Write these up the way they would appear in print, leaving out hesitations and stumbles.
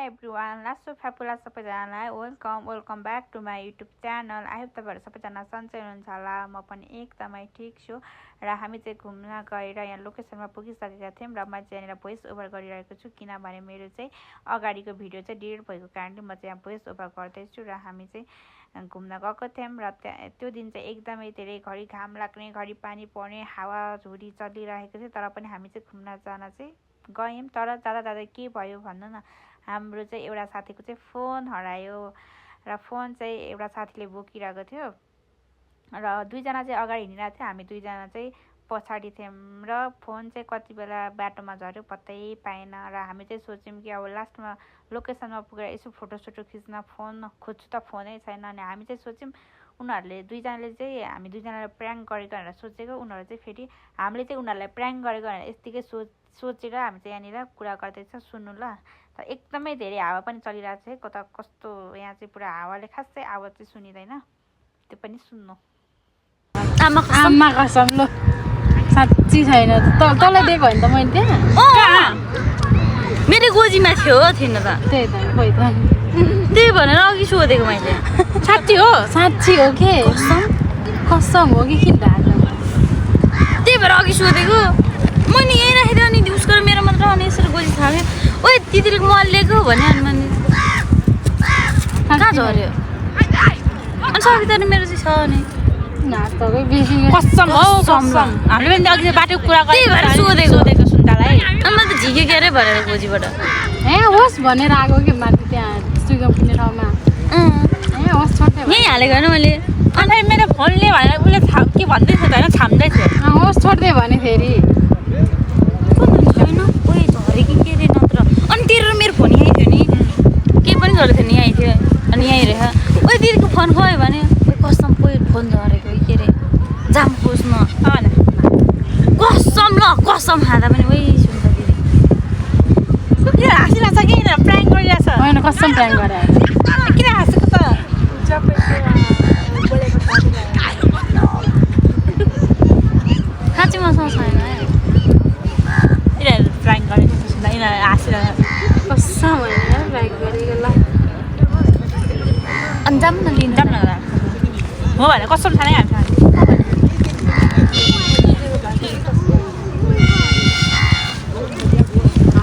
everyone, लासो फ्यापुला सबैजनालाई welcome back to my YouTube channel. I hope तपाईँहरू सबैजना सन्चै हुनुहुन्छ होला। म पनि एकदमै ठिक छु र हामी चाहिँ घुम्न गएर यहाँ लोकेसनमा पुगिसकेका थियौँ र म चाहिँ यहाँनिर भोइस ओभर गरिरहेको छु किनभने मेरो चाहिँ अगाडिको भिडियो चाहिँ डिलिट भएको कारणले म चाहिँ यहाँ भोइस ओभर गर्दैछु र हामी चाहिँ घुम्न गएको थियौँ र त्यो दिन चाहिँ एकदमै धेरै घरि घाम लाग्ने घरि पानी पर्ने हावा झुरी चलिरहेको थियो तर पनि हामी चाहिँ घुम्न जान चाहिँ गयौँ। तर जाँदा के भयो भन्नु न, हाम्रो चाहिँ एउटा साथीको चाहिँ फोन हरायो र फोन चाहिँ एउटा साथीले बोकिरहेको थियो र दुईजना चाहिँ अगाडि हिँडिरहेको थियो, हामी दुईजना चाहिँ पछाडि थियौँ र फोन चाहिँ कति बेला बाटोमा झऱ्यो पत्तै पाएन र हामी चाहिँ सोच्यौँ कि अब लास्टमा लोकेसनमा पुगेर यसो फोटोसोटो खिच्न फोन खोज्छु त फोनै छैन। अनि हामी चाहिँ सोच्यौँ उनीहरूले दुईजनाले चाहिँ हामी दुईजनालाई प्र्याङ्क गरेको भनेर सोचेको, उनीहरू चाहिँ फेरि हामीले चाहिँ उनीहरूलाई प्र्याङ्क गरेको भनेर यत्तिकै सोचेर हामी चाहिँ यहाँनिर कुरा गर्दैछ सुन्नु ल। त एकदमै धेरै हावा पनि चलिरहेको छ कता कस्तो, यहाँ चाहिँ पुरा हावाले खासै आवाज चाहिँ सुनिँदैन, त्यो पनि सुन्नु। आमा कसम ल साँच्ची छैन तँलाई दिएको होइन त मैले त्यहाँ मेरो गोजीमा थियो थिएन त, त्यही त खोइ त त्यही भनेर अघि सोधेको मैले। साँच्ची हो के कसम हो कि किन त्यही भएर अघि सोधेको मैले यहीँ राखेर अनि उसको मेरो मात्र अनि यसरी गोजी थाल्यो। ओइ दिदीले मोबाइल लिएको भने अनि मैले कहाँ झऱ्यो अनि सकिँदा नि मेरो चाहिँ छ नि कसम हो कसम हामीले पनि अघि बाटो कुरा त्यही भएर सोधेको सुन्तालाई अनि मैले त झिक्यो के अरे भनेर गोजीबाट ए होस् भनेर आएको कि माथि त्यहाँ सुइगाउँ पुग्ने ठाउँमा ए होस् छोड्दै यहीँ हालेको होइन मैले। अनि मेरो फोनले भनेर उसले के भन्दै थियो त होइन छाम्दै थियो होस् छोड्दै भने फेरि होइन ओइ झऱ्यो कि के अरे नत्र अनि तेरो र मेरो फोन यहीँ थियो नि केही पनि गरेको थियो नि यहीँ थियो अनि यहीँ रहेछ। ओइ दिदीको फोन खोयो भने कसम कोही फोन झरेको के अरे जाम खोज्नु कसम ल कसम खाँदा पनि ओइ सुन्छ दिदी हाँसिरहेछ कि प्र्याङ्क गरिरहेछ होइन कसम प्र्याङ्क गरेर किन हाँसेको त साँच्ची मसँग छैन है यिनीहरू प्र्याङ्क गरेको सुन्दा यिनीहरू हाँसेर कसम होइन प्र्याङ्क गरेको ल अनि जाऊँ न लिनु जाऊँ न हो भने कसम छैन हामी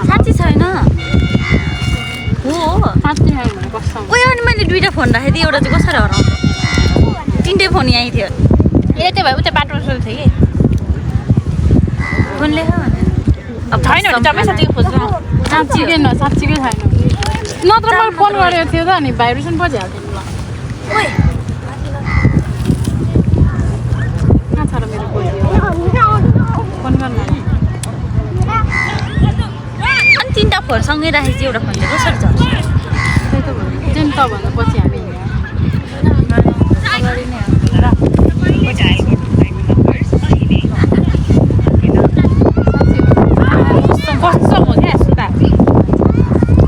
साँच्ची छैन हो साँच्ची छैन भने कसम ओइ अनि मैले दुईवटा फोन राखेको थिएँ, एउटा चाहिँ कसरी हराउँछ तिनटै फोन यहीँ थियो ए त्यो भए उता बाटोमा सोधेको थियो कि फोन लेख भने अब छैन भने तपाईँ साँच्चीको खोज्नु साँच्चीकै छैन नत्र मैले फोन गरेको थियो त अनि भाइब्रेसन बजिहाल्थ्यो ल ओइ कहाँ छ र मेरो फोन गर्नु अनि तिनवटा फोन सँगै राखेको चाहिँ एउटा फोन चाहिँ कसरी छ त्यही त भयो जेन त भन्दा पछि हामी अगाडि नै कसम हो क्या सुन्दा त्यही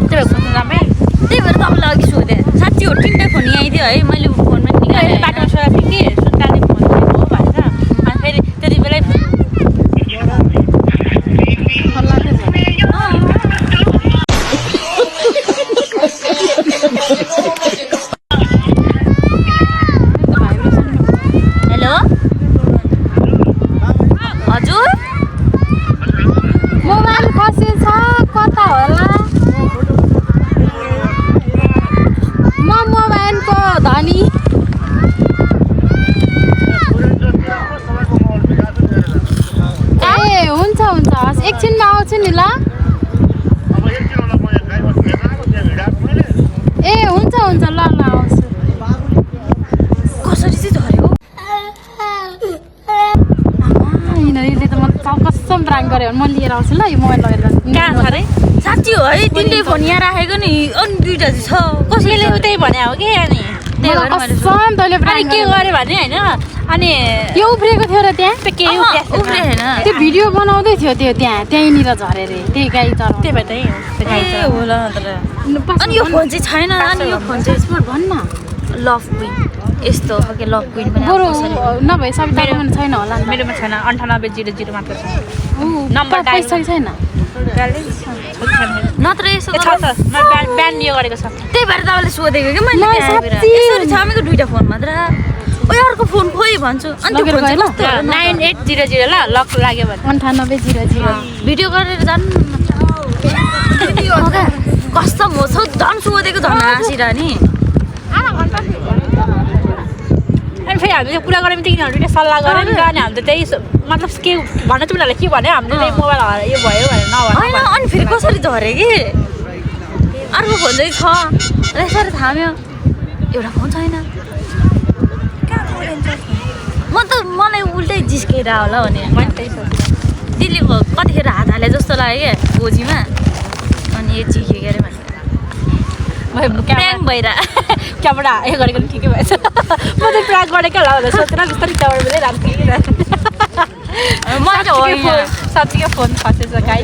भएर सोध्नु राम्रै त्यही भएर तपाईँलाई अघि सोधेँ साँच्ची हो तिनवटा फोन यहीँ थियो है मैले फोनमा निकालेँ बाटोमा सोधेको थिएँ कि सुन्दाले फोन दिएको हो भनेर अनि फेरि त्यति बेलै हेलो हजुर मोबाइल खसेछ कता होला म मोबाइलको धनी ए हुन्छ हस् एकछिनमा आउँछु नि ल ए हुन्छ ल आउँछु कसरी चाहिँ झऱ्यो यिनीहरूले त म कसम ड्राइङ गरेँ भने म लिएर आउँछु ल यो मोबाइल लगेर कहाँ छ अरे साँच्ची हो है तिनटै फोन यहाँ राखेको नि अनि दुईवटा चाहिँ छ कसैले उतै भने हो कि अनि त्यही भएर मैले कसम तैँले अनि के गरेँ भने होइन अनि यो उफ्रिएको थियो र त्यहाँ उफ्रेन त्यो भिडियो बनाउँदै थियो त्यो त्यहीँनिर झरे रे त्यही गाई चराउँदै त्यही भएर ए होला अनि यो फोन चाहिँ छैन अनि यो फोन चाहिँ भन्न लभ क्विन यस्तो खालको लभ क्विन पनि बरु नभए सबै छैन होला मेरोमा छैन 9800 मात्र छ नम्बर पैसा छैन नत्र यसो छ छ म बिहान यो गरेको छ त्यही भएर तपाईँले सोधेको कि मैले यसरी छ मेरो 2टा फोन मात्र ओइ अर्को फोन खोइ भन्छु अनि त्यो फोन चाहिँ कस्तो 9800 ल लक लाग्यो भने 9800 भिडियो गरेर जानु कस्तो म छ झन् सोधेको झन् हाँसिरहने अनि फेरि हामीले कुरा गऱ्यौँ त किनभने सल्लाह गऱ्यौँ नि अनि हामीले त्यही मतलब के भन्न चाहिँ उनीहरूले के भन्यो हामीले त्यही मोबाइल हरायो यो भयो भनेर नभन्नु होइन अनि फेरि कसरी झऱ्यो कि अर्को फोन चाहिँ छ यसरी थाम्यो एउटा फोन छैन म त मलाई उल्टै जिस्केर होला भने मैले त्यही सोचेँ दिल्लीको कतिखेर हात हाले जस्तो लाग्यो क्या गोजीमा अनि यो चिक्यो के अरे भने प्याङ भइरह क्यामेरा यो गरेको पनि ठिकै भएछ म त ट्र्याक गरेको होला भनेर सोचेर बिस्तारै क्यामेरा बोले राम्रो म चाहिँ होइन साँच्चीकै फोन खसेछ गाई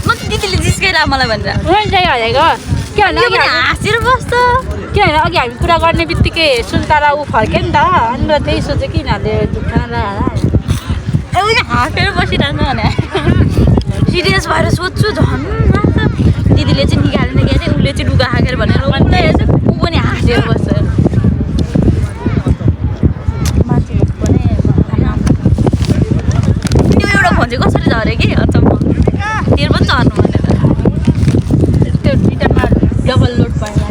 म त दिदीले जिस्केर मलाई भनेर मैले चाहिँ हरेको के भन्नु हाँसेर बस्छ किनभने अघि हामी कुरा गर्ने बित्तिकै सुन्तारा ऊ फर्क्यो नि त अनि मलाई त्यही सोचेँ कि यिनीहरूले हाँसेर बसिरहनु भने सिरियस भएर सोध्छु झन् दिदीले चाहिँ निकालेन क्या अरे उसले चाहिँ लुगा हाकेर भनेर ऊ पनि हाँसेर बस्छ मान्छेहरू पनि त्यो एउटा फोन चाहिँ कसरी झऱ्यो कि अचम्म तेरो पनि झर्नु भनेर त्यो दुइटामा डबल लोड भयो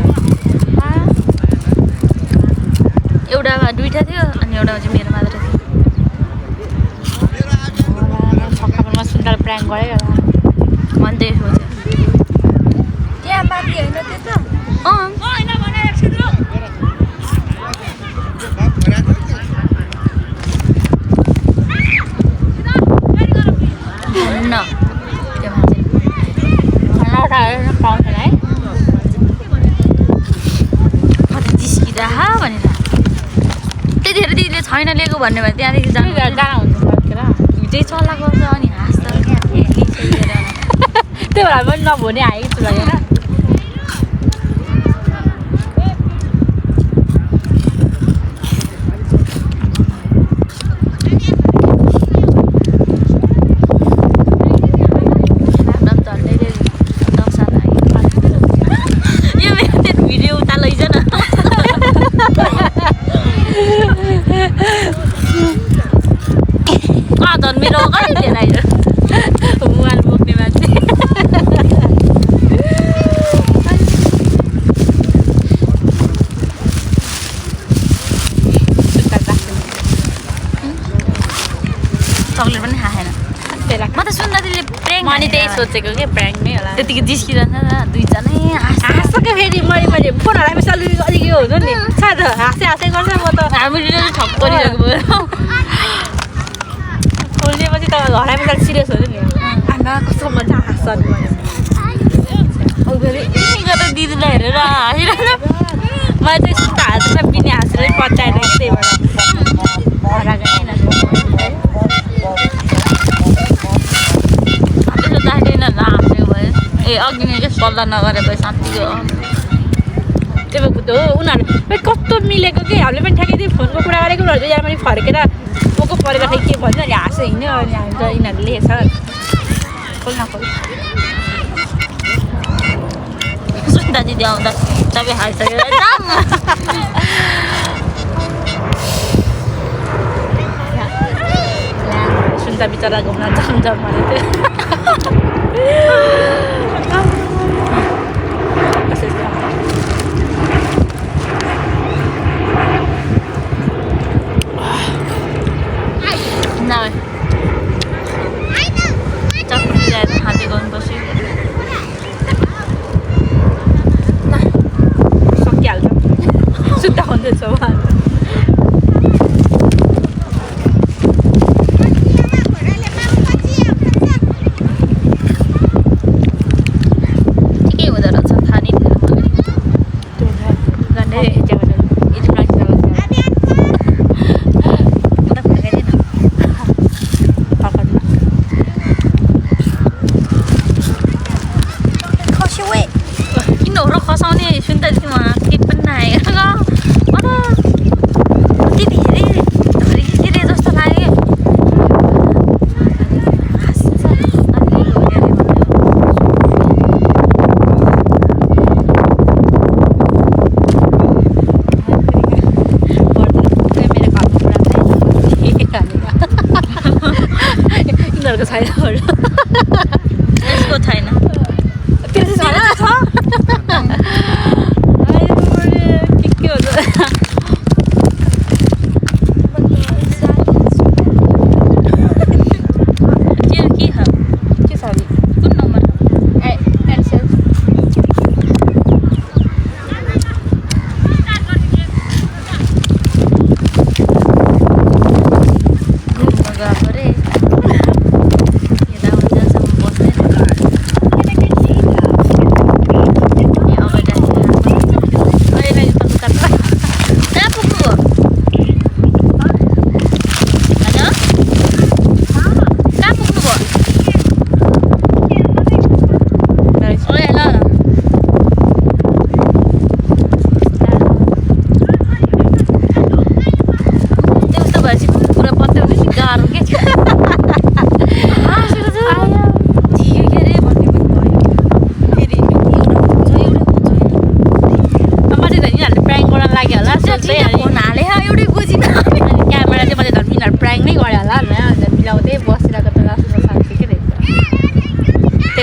एउटामा 2टा थियो अनि एउटामा चाहिँ मेरो मात्र थियो छक्कामा सुन्तारा प्र्याङ्क गरेँ मैले त्यही सोचेँ त्यहाँ बाँकी होइन त्यो त न त्यो मान्छे पाउँदैन है कति जिस्किँदा भनेर त्यतिखेर दिदीले छैन लिएको भन्ने भए त्यहाँदेखि जानु गाना हुन्छ फर्केर त्यही चल्ला गर्छ अनि हाँस्दा त्यही भएर पनि नभने आएको छु लागेर यो मेरो भिडियो उता लैज न झन् मेरो अगाडि लिएर आएर मोबाइल बोक्ने मान्छे चक्लेट पनि खाएन म त सुन्दा दिदीले प्र्याङ्क अनि त्यही सोचेको के प्र्याङ्क नै होला त्यतिकै जिस्किरहन्छ नि दुईजनै हाँसके फेरि मैले फोन हराएपछि अलिक यो हुन्छ नि साथी हाँसे गर्छ म त हामीले ठप परिरहेको भयो खोल्नेपछि त हराएपछि अलिक सिरियस हुन्छ नि आमा कस्तो मजा हाँस्छ फेरि गरेर दिदीलाई हेरेर हाँसिरहेको मलाई चाहिँ यस्तो हाँसेर बिनी हाँसेर पचाएन कि त्यही भएर हराएको छैन हाँसेको भयो ए अघि नै सल्लाह नगरे भयो साँच्चीको त्यो हो उनीहरू कस्तो मिलेको कि हामीले पनि ठ्याक्कै त्यो फोनको कुरा गरेको उनीहरू दुईजना पनि फर्केर मोको परेको थिएँ के भन्यो अनि हाँसो हिँड्यो अनि हामी त यिनीहरूले लेखेछ खोल्न सुन्दा दिदी आउँदा तपाईँ हालिसकेर सुन्दा बिचरा घुम्न जाम भने थियो चक्की ल्याएर खाँदै गर्नुपर्छ सकिहाल्छ सुत्दा हुँदैछ उहाँ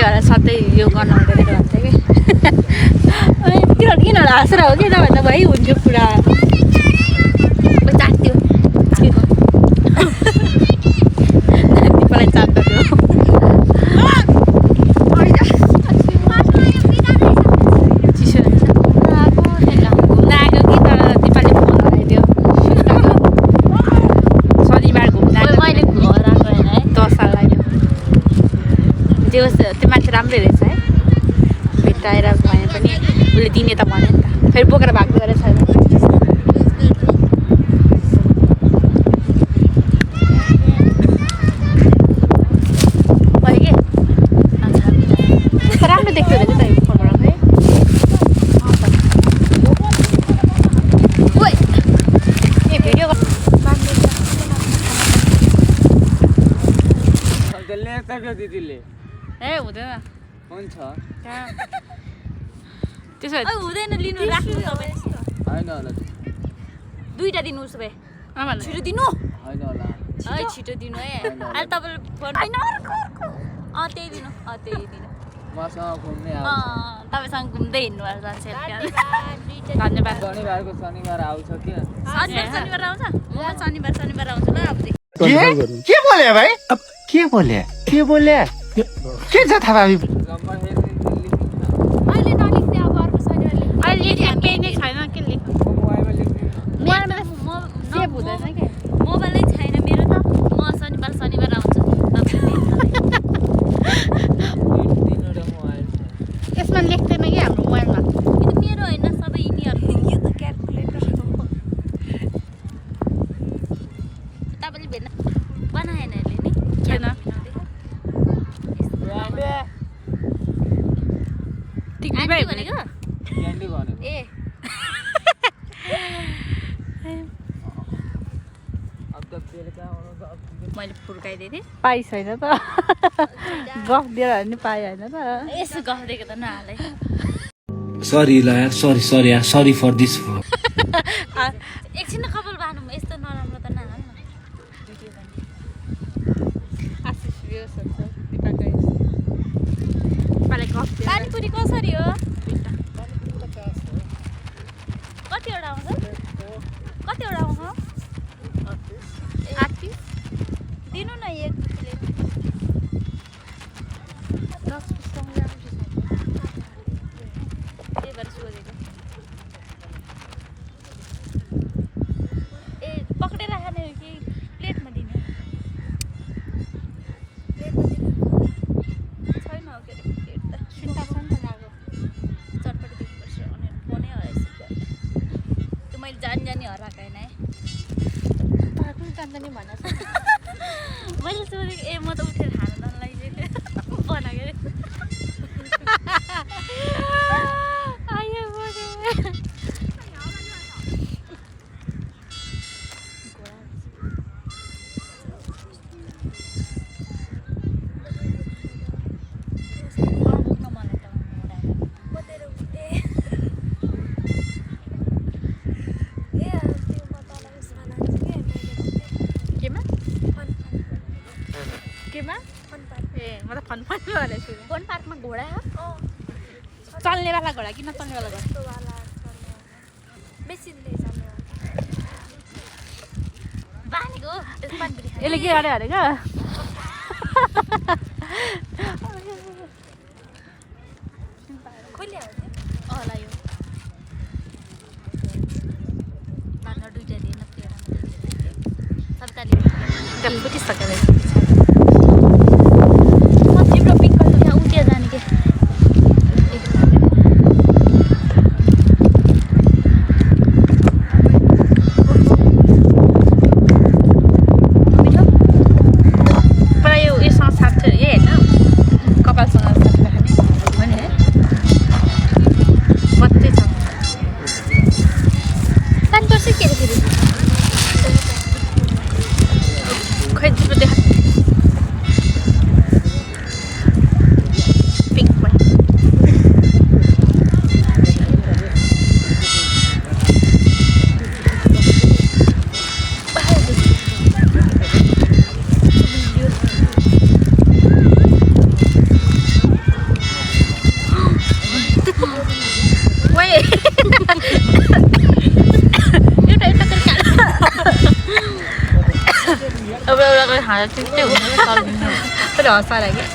भएर सधैँ यो गर्नु हुँदैन भन्छ कि अनि तिनीहरू किन हाँसेर हो कि नभए त भाइ हुन्थ्यो पुरा चाट्यो दिपालाई चाट्दा थियो चिसो रहेछ घुम्न आएको कि तर दिपाले फोन लगाइदियो शनिबार घुम्न मैले घर आएको होइन है 10 साल लाग्यो जे होस् त्यो मान्छे राम्रै रहेछ है भेटाएर भए पनि उसले दिने त भन्यो नि त फेरि बोकेर भाग्दो रहेछ भयो कि राम्रो देख्दो रहेछ त यो फोनबाट खै ओइ ए भिडियो दिदीले ए हुँदैन हुन्छ त्यसो भए हुँदैन लिनु राख्नु तपाईँ होइन होला दुईटा दिनु उसो भए छिटो दिनु होइन होला है छिटो दिनु है अहिले तपाईँले फोन होइन त्यही दिनु त्यही दिनु मसँग घुम्ने तपाईँसँग घुम्दै हिँड्नु भएको जान्छ धन्यवाद शनिबारको शनिबार आउँछ क्या शनिबार आउँछ म शनिबार आउँछु ल अब के बोले भाइ अब के बोले के छ थाहा भाइ अहिले नलेख्ने अब अर्को शनिबार अहिले केही नै छैन के लेख्नु सेभ हुँदैन क्या मोबाइलै छैन मेरो त म शनिबार आउँछु यसमा लेख्दैन कि हाम्रो मोबाइलमा यो त मेरो होइन सबै यिनीहरू यो त क्यालकुलेटर तपाईँले भेट्न बनाएन यसले नि छैन आन्टी भनेको क्यान्डी भनेको ए अब त बेलुका आउनु त अब मैले फुर्काइदिएँ थिएँ पाइ छैन त गफ दिएर नि पाइ होइन त यसो गफ दिएको त नहालै सरी ला सरी सरी फर दिस एकछिन कपाल बाँध्नु यस्तो नराम्रो त नहाल न आशिष व्यूज हुन्छ दिपालाई गफ दिएर पानीपुरी कसरी हो कतिवटा आउँछ कतिवटा आउँछ दिनु न एक प्लेट 10 पिससँग त्यही भएर सोधेको ए पक्रेर खाने हो कि प्लेटमा दिने छैन हो के अरे प्लेट त सुन्तासन त लाग्यो चटपटी दिनुपर्छ अनि फोनै हराइसक्यो त्यो मैले जानी हराएको होइन है पार्कुल जान्दैन भनेको मैले सोधेको ए म त उठेर खानु त लगाइदिएको बनाएको अरे आयो केमा ए म त फन भनेको छु वन पार्कमा घोडा चल्नेवाला घोडा कि नचल्नेवाला घोडा बाँधेको यसले के अरे अरे क्या लाग्यो बाँध्न दुइटा दिएन सबैले बुझिसकेर म तिम्रो पिकल त्यहाँ उठ्यो जाने के प्राय यो उयोसँग साट्छ ए होइन कपालसँग साट्छ खाने हो नि है हाँदा त्यस्तै हुन्छ तर हँसा लाग्यो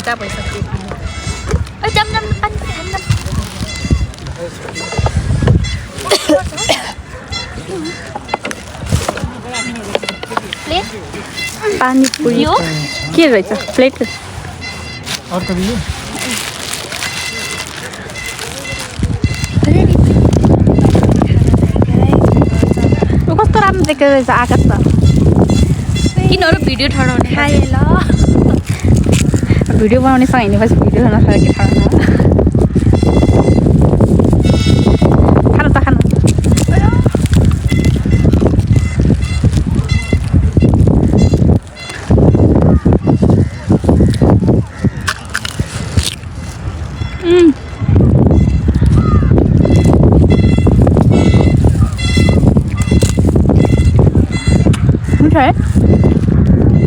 जा पैसा जम जम पानी पानीपुरी के रहेछ प्लेट अर्को दिनु कस्तो राम्रो देख्दो रहेछ आकाश त किनहरू भिडियो ठडाउने खाएँ ल भिडियो बनाउनेसँग हिँडेपछि भिडियो बनाउन के ठडाउन खानु त खानु Okay.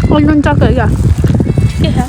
Ôi luôn cho kỹ kìa. के छ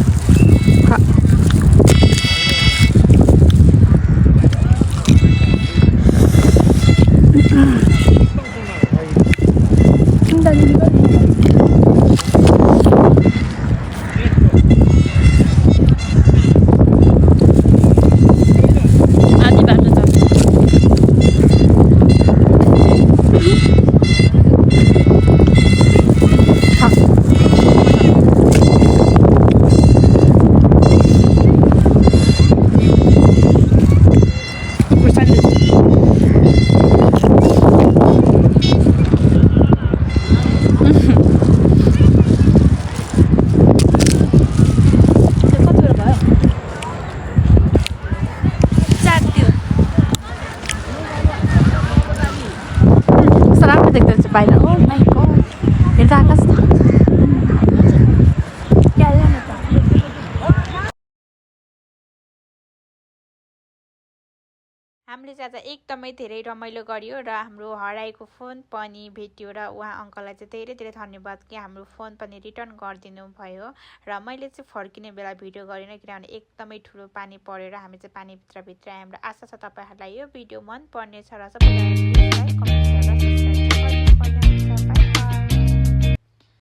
आधी बाटो छ बाहिर ओ माई गॉड हेर्दा आकाश त हामीले चाहिँ आज एकदमै धेरै रमाइलो गर्यो र हाम्रो हराएको फोन पनि भेट्यो र उहाँ अङ्कललाई चाहिँ धेरै धेरै धन्यवाद कि हाम्रो फोन पनि रिटर्न गरिदिनु भयो र मैले चाहिँ फर्किने बेला भिडियो गरिनँ किनभने एकदमै ठुलो पानी परेर हामी चाहिँ पानीभित्र आयौँ र आशा छ तपाईँहरूलाई यो भिडियो मन पर्नेछ र सबैजनाले कमेन्ट गरेर